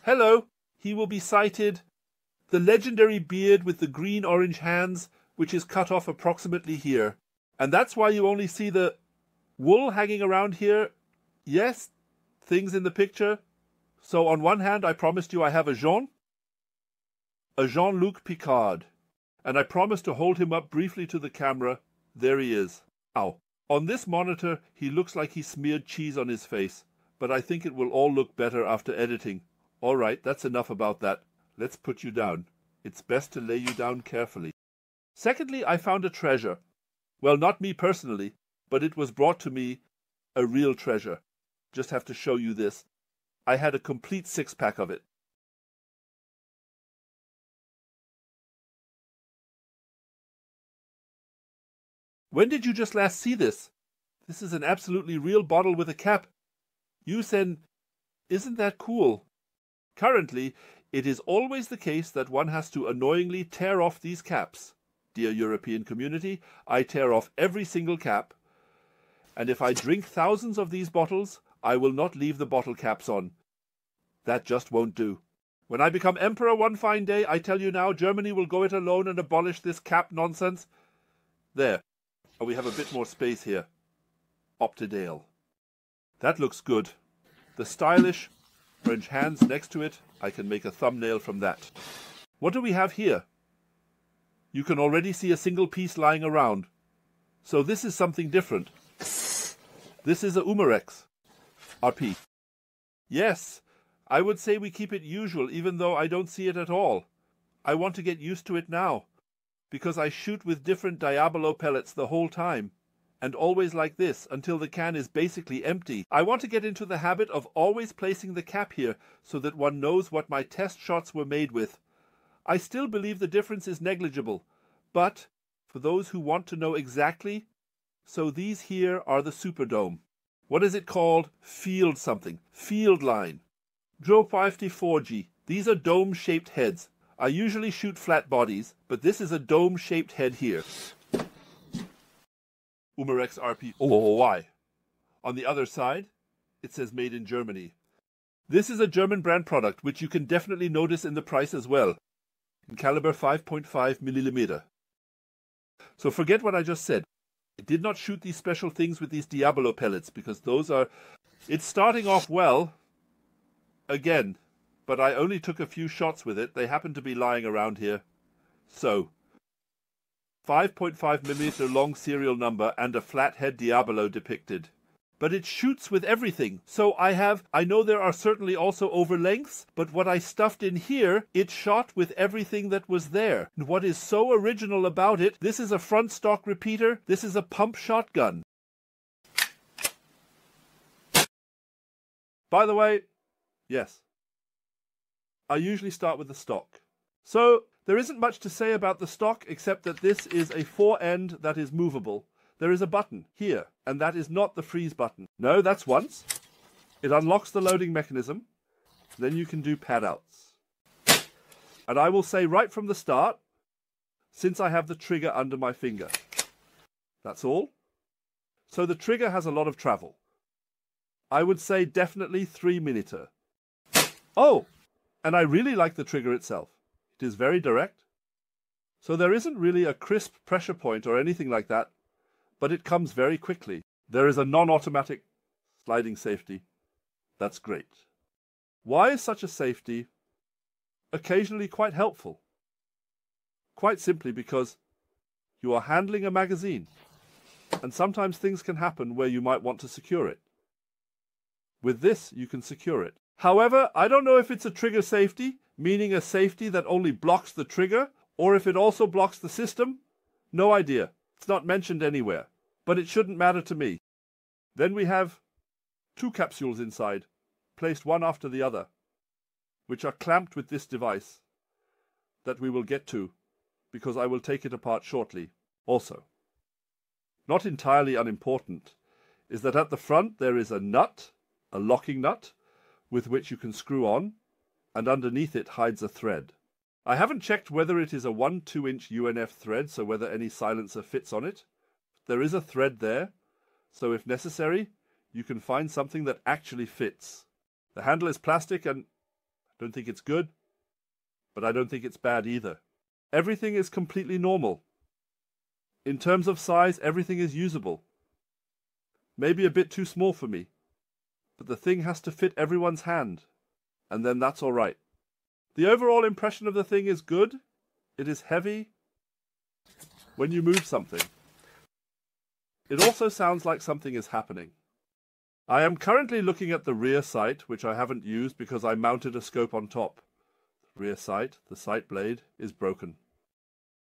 Hello, he will be sighted. The legendary beard with the green-orange hands, which is cut off approximately here. And that's why you only see the wool hanging around here. Yes, things in the picture. So on one hand, I promised you I have a Jean-Luc Picard. And I promised to hold him up briefly to the camera. There he is. Ow. On this monitor, he looks like he smeared cheese on his face. But I think it will all look better after editing. All right, that's enough about that. Let's put you down. It's best to lay you down carefully. Secondly, I found a treasure. Well, not me personally, but it was brought to me a real treasure. Just have to show you this. I had a complete six-pack of it. When did you just last see this? This is an absolutely real bottle with a cap. Yusen, isn't that cool? Currently, it is always the case that one has to annoyingly tear off these caps. Dear European community, I tear off every single cap. And if I drink thousands of these bottles, I will not leave the bottle caps on. That just won't do. When I become emperor one fine day, I tell you now, Germany will go it alone and abolish this cap nonsense. There. Oh, we have a bit more space here. Optidale. That looks good. The stylish French hands next to it, I can make a thumbnail from that. What do we have here? You can already see a single piece lying around. So this is something different. This is a Umarex RP. Yes, I would say we keep it usual, even though I don't see it at all. I want to get used to it now, because I shoot with different Diabolo pellets the whole time, and always like this, until the can is basically empty. I want to get into the habit of always placing the cap here, so that one knows what my test shots were made with. I still believe the difference is negligible, but for those who want to know exactly, so these here are the Superdome. What is it called? Field something. Field line. Grote 54G. These are dome-shaped heads. I usually shoot flat bodies, but this is a dome-shaped head here. Umarex RP5. On the other side, it says made in Germany. This is a German brand product, which you can definitely notice in the price as well. In caliber 5.5mm. So forget what I just said. I did not shoot these special things with these Diabolo pellets, because those are... It's starting off well, again, but I only took a few shots with it. They happen to be lying around here. So, 5.5mm long serial number and a flathead Diabolo depicted. But it shoots with everything. So I know there are certainly also overlengths, but what I stuffed in here, it shot with everything that was there. And what is so original about it, this is a front stock repeater, this is a pump shotgun. By the way, yes, I usually start with the stock. So there isn't much to say about the stock, except that this is a fore-end that is movable. There is a button here, and that is not the freeze button. No, that's once. It unlocks the loading mechanism. Then you can do pad outs. And I will say right from the start, since I have the trigger under my finger. That's all. So the trigger has a lot of travel. I would say definitely 3mm. Oh, and I really like the trigger itself. It is very direct. So there isn't really a crisp pressure point or anything like that, but it comes very quickly. There is a non-automatic sliding safety. That's great. Why is such a safety occasionally quite helpful? Quite simply because you are handling a magazine, and sometimes things can happen where you might want to secure it. With this, you can secure it. However, I don't know if it's a trigger safety, meaning a safety that only blocks the trigger, or if it also blocks the system. No idea. It's not mentioned anywhere, but it shouldn't matter to me. Then we have two capsules inside, placed one after the other, which are clamped with this device that we will get to, because I will take it apart shortly also. Not entirely unimportant is that at the front there is a nut, a locking nut, with which you can screw on, and underneath it hides a thread. I haven't checked whether it is a 1-2-inch UNF thread, so whether any silencer fits on it. There is a thread there, so if necessary, you can find something that actually fits. The handle is plastic and I don't think it's good, but I don't think it's bad either. Everything is completely normal. In terms of size, everything is usable. Maybe a bit too small for me, but the thing has to fit everyone's hand, and then that's all right. The overall impression of the thing is good. It is heavy when you move something. It also sounds like something is happening. I am currently looking at the rear sight, which I haven't used because I mounted a scope on top. The rear sight, the sight blade, is broken.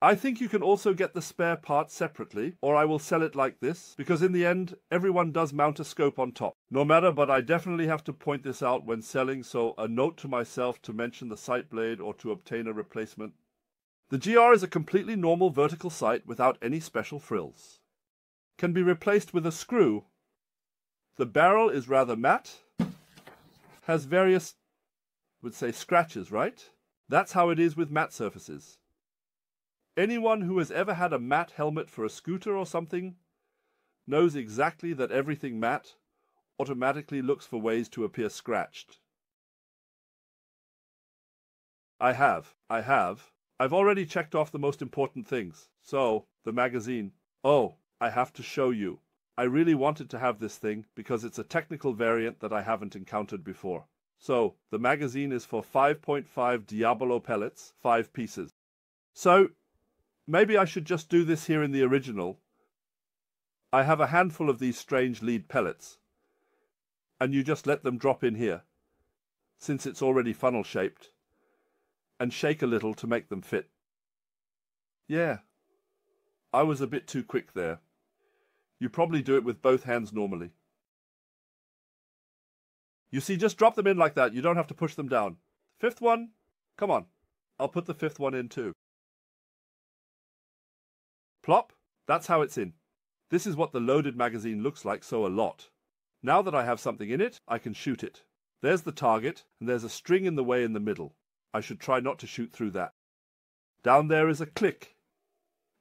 I think you can also get the spare part separately, or I will sell it like this, because in the end, everyone does mount a scope on top. No matter, but I definitely have to point this out when selling, so a note to myself to mention the sight blade or to obtain a replacement. The GR is a completely normal vertical sight without any special frills. Can be replaced with a screw. The barrel is rather matte, has various, would say, scratches, right? That's how it is with matte surfaces. Anyone who has ever had a matte helmet for a scooter or something knows exactly that everything matte automatically looks for ways to appear scratched. I have. I've already checked off the most important things. So, the magazine. Oh, I have to show you. I really wanted to have this thing because it's a technical variant that I haven't encountered before. So, the magazine is for 5.5 Diabolo pellets, 5 pieces. So, maybe I should just do this here in the original. I have a handful of these strange lead pellets, and you just let them drop in here, since it's already funnel shaped, and shake a little to make them fit. Yeah, I was a bit too quick there. You probably do it with both hands normally. You see, just drop them in like that. You don't have to push them down. Fifth one, come on. I'll put the fifth one in too. Plop, that's how it's in. This is what the loaded magazine looks like, so a lot. Now that I have something in it, I can shoot it. There's the target, and there's a string in the way in the middle. I should try not to shoot through that. Down there is a click,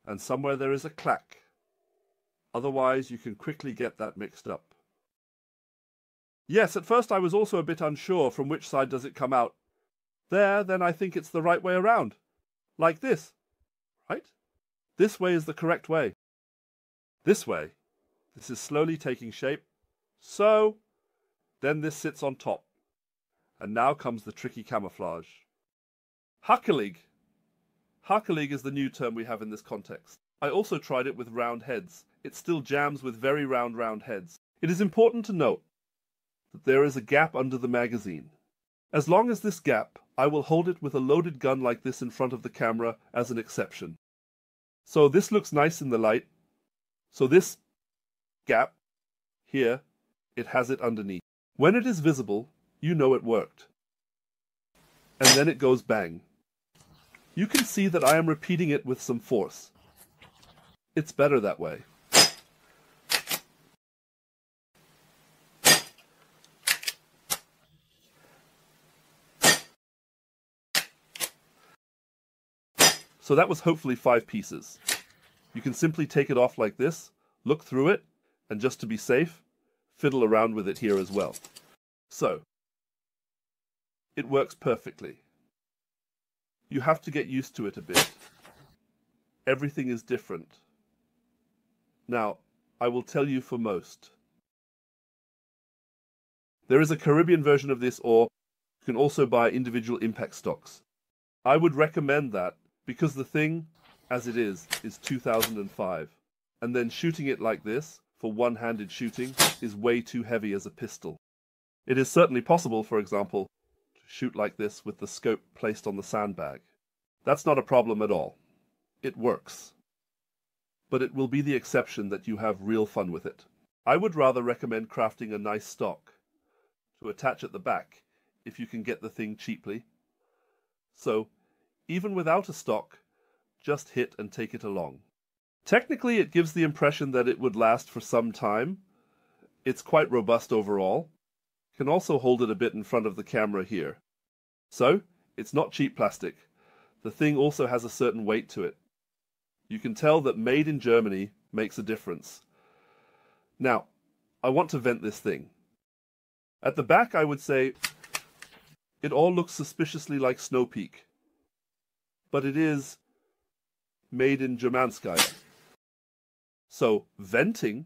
and somewhere there is a clack. Otherwise, you can quickly get that mixed up. Yes, at first I was also a bit unsure from which side does it come out. There, then I think it's the right way around. Like this, right? This way is the correct way. This way. This is slowly taking shape. So, then this sits on top. And now comes the tricky camouflage. Hakelig. Hakelig is the new term we have in this context. I also tried it with round heads. It still jams with very round heads. It is important to note that there is a gap under the magazine. As long as this gap, I will hold it with a loaded gun like this in front of the camera as an exception. So this looks nice in the light. So this gap here, it has it underneath. When it is visible, you know it worked. And then it goes bang. You can see that I am repeating it with some force. It's better that way. So that was hopefully 5 pieces. You can simply take it off like this, look through it, and just to be safe, fiddle around with it here as well. So, it works perfectly. You have to get used to it a bit. Everything is different. Now, I will tell you for most. There is a Caribbean version of this, or you can also buy individual impact stocks. I would recommend that because the thing, as it is 2005. And then shooting it like this, for one-handed shooting, is way too heavy as a pistol. It is certainly possible, for example, to shoot like this with the scope placed on the sandbag. That's not a problem at all. It works. But it will be the exception that you have real fun with it. I would rather recommend crafting a nice stock to attach at the back if you can get the thing cheaply. So, even without a stock, just hit and take it along. Technically, it gives the impression that it would last for some time. It's quite robust overall. You can also hold it a bit in front of the camera here. So, it's not cheap plastic. The thing also has a certain weight to it. You can tell that made in Germany makes a difference. Now, I want to vent this thing. At the back, I would say It all looks suspiciously like Snow Peak. But it is made in Germanskaya. So, venting?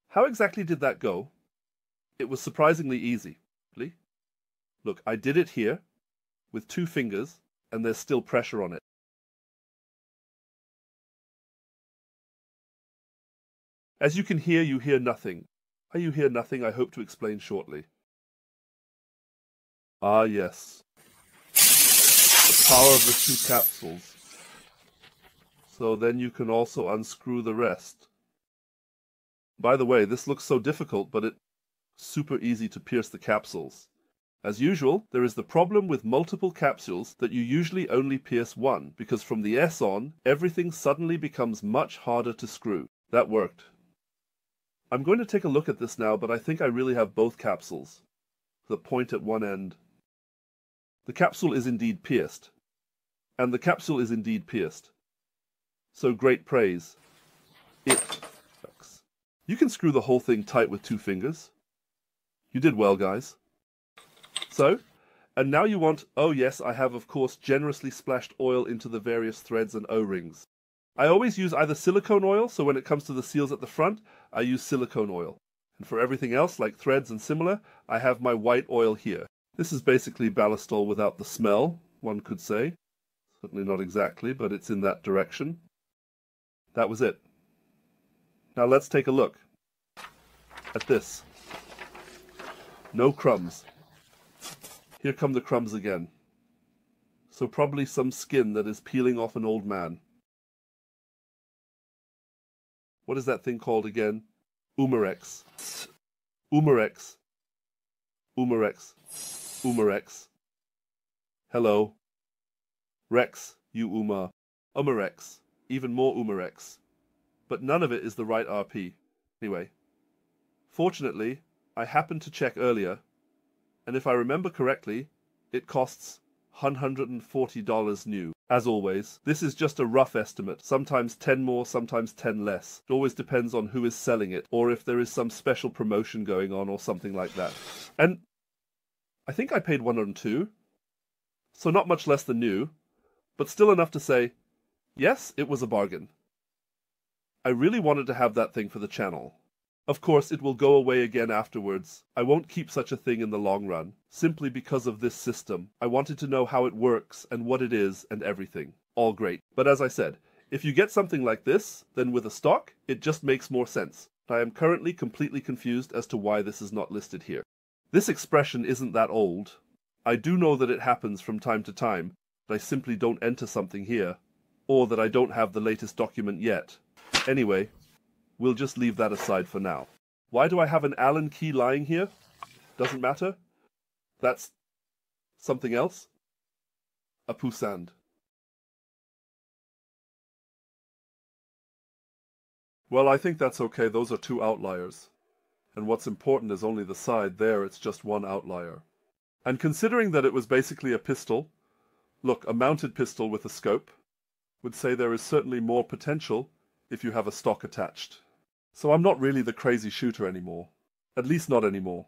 How exactly did that go? It was surprisingly easy. Look, I did it here with 2 fingers, and there's still pressure on it. As you can hear, you hear nothing. How you hear nothing, I hope to explain shortly. Ah, yes. The power of the 2 capsules. So then you can also unscrew the rest. By the way, this looks so difficult, but it's super easy to pierce the capsules. As usual, there is the problem with multiple capsules that you usually only pierce one, because from the S on, everything suddenly becomes much harder to screw. That worked. I'm going to take a look at this now, but I think I really have both capsules. The point at one end. The capsule is indeed pierced. And the capsule is indeed pierced. So great praise. It works. You can screw the whole thing tight with 2 fingers. You did well, guys. So, and now you want, oh yes, I have of course generously splashed oil into the various threads and O-rings. I always use either silicone oil, so when it comes to the seals at the front, I use silicone oil. And for everything else, like threads and similar, I have my white oil here. This is basically ballistol without the smell, one could say. Certainly not exactly, but it's in that direction. That was it. Now let's take a look at this. No crumbs. Here come the crumbs again. So probably some skin that is peeling off an old man. What is that thing called again? Umarex. Umarex. Umarex. Umarex. Hello. Rex, you Uma. Umarex. Even more Umarex. But none of it is the right RP. Anyway. Fortunately, I happened to check earlier, and if I remember correctly, it costs $140 new. As always, this is just a rough estimate, sometimes 10 more, sometimes 10 less. It always depends on who is selling it, or if there is some special promotion going on or something like that. And I think I paid 102, so not much less than new, but still enough to say, yes, it was a bargain. I really wanted to have that thing for the channel. Of course, it will go away again afterwards. I won't keep such a thing in the long run, simply because of this system. I wanted to know how it works and what it is and everything. All great. But as I said, if you get something like this, then with a stock, it just makes more sense. I am currently completely confused as to why this is not listed here. This expression isn't that old. I do know that it happens from time to time, but I simply don't enter something here, or that I don't have the latest document yet. Anyway, we'll just leave that aside for now. Why do I have an Allen key lying here? Doesn't matter. That's something else. A poussand. Well, I think that's okay. Those are 2 outliers. And what's important is only the side. There, it's just 1 outlier. And considering that it was basically a pistol, look, a mounted pistol with a scope, would say there is certainly more potential if you have a stock attached. So I'm not really the crazy shooter anymore. At least not anymore.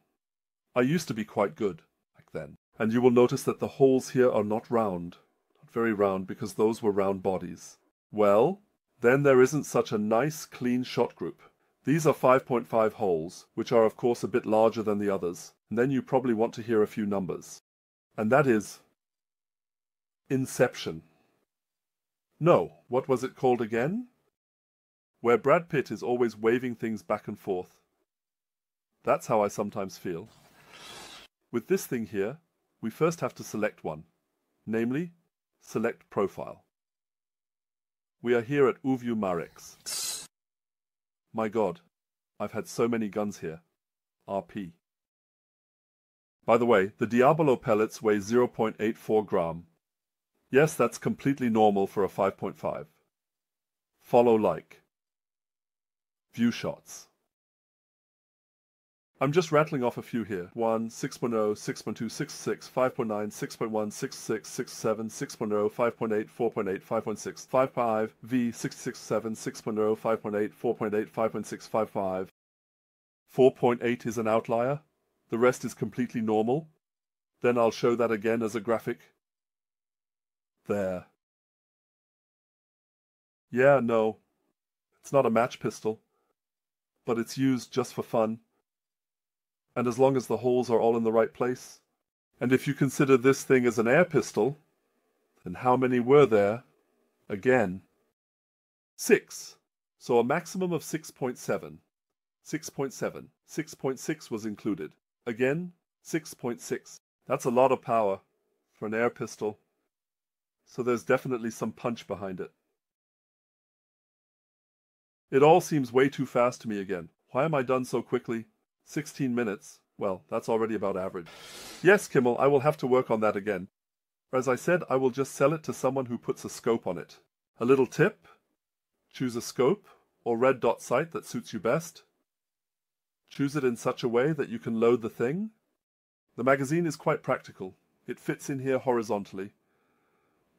I used to be quite good back then. And you will notice that the holes here are not round. Not very round, because those were round bodies. Well, then there isn't such a nice, clean shot group. These are 5.5 holes, which are of course a bit larger than the others. And then you probably want to hear a few numbers. And that is Inception. No, what was it called again? Where Brad Pitt is always waving things back and forth. That's how I sometimes feel. With this thing here, we first have to select one. Namely, select Profile. We are here at Umarex. My god, I've had so many guns here. RP. By the way, the Diabolo pellets weigh 0.84 gram. Yes, that's completely normal for a 5.5. Follow like. View shots. I'm just rattling off a few here. 1, 6.0, 6.2, 6.6, 5.9, 6.1, 6.6, 6.7, 6.0, 5.8, 4.8, 5.6, 5.5, V, 6.6.7, 6.0, 5.8, 4.8, 5.6, 5.5. 4.8 is an outlier. The rest is completely normal. Then I'll show that again as a graphic. There. Yeah, no. It's not a match pistol, but it's used just for fun. And as long as the holes are all in the right place. And if you consider this thing as an air pistol, then how many were there? Again. 6. So a maximum of 6.7. 6.7. 6.6 was included. Again, 6.6. That's a lot of power for an air pistol. So there's definitely some punch behind it. It all seems way too fast to me again. Why am I done so quickly? 16 minutes. Well, that's already about average. Yes, Kimmel, I will have to work on that again. As I said, I will just sell it to someone who puts a scope on it. A little tip: choose a scope or red dot sight that suits you best. Choose it in such a way that you can load the thing. The magazine is quite practical. It fits in here horizontally.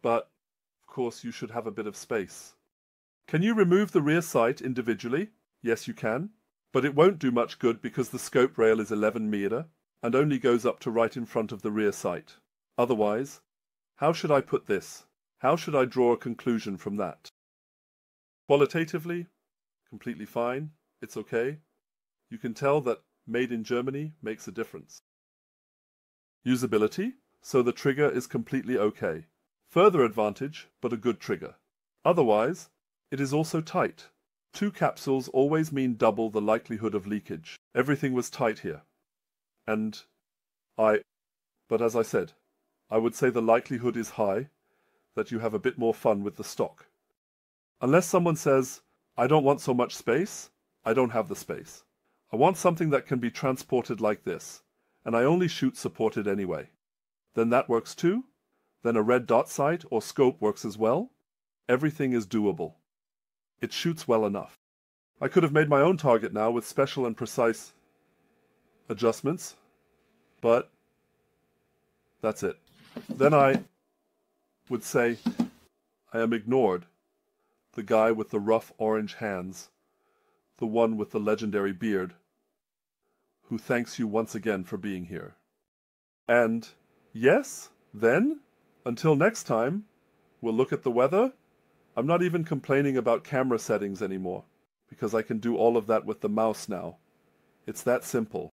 But, of course, you should have a bit of space. Can you remove the rear sight individually? Yes, you can. But it won't do much good because the scope rail is 11 meter and only goes up to right in front of the rear sight. Otherwise, how should I put this? How should I draw a conclusion from that? Qualitatively, completely fine. It's okay. You can tell that made in Germany makes a difference. Usability, so the trigger is completely okay. Further advantage, but a good trigger. Otherwise, it is also tight. 2 capsules always mean double the likelihood of leakage. Everything was tight here. But as I said, I would say the likelihood is high that you have a bit more fun with the stock. Unless someone says, I don't want so much space, I don't have the space. I want something that can be transported like this, and I only shoot supported anyway. Then that works too. Then a red dot sight or scope works as well. Everything is doable. It shoots well enough. I could have made my own target now with special and precise adjustments, but that's it. Then I would say I am ignored. The guy with the rough orange hands, the one with the legendary beard, who thanks you once again for being here. And yes, then, until next time, we'll look at the weather. I'm not even complaining about camera settings anymore, because I can do all of that with the mouse now. It's that simple.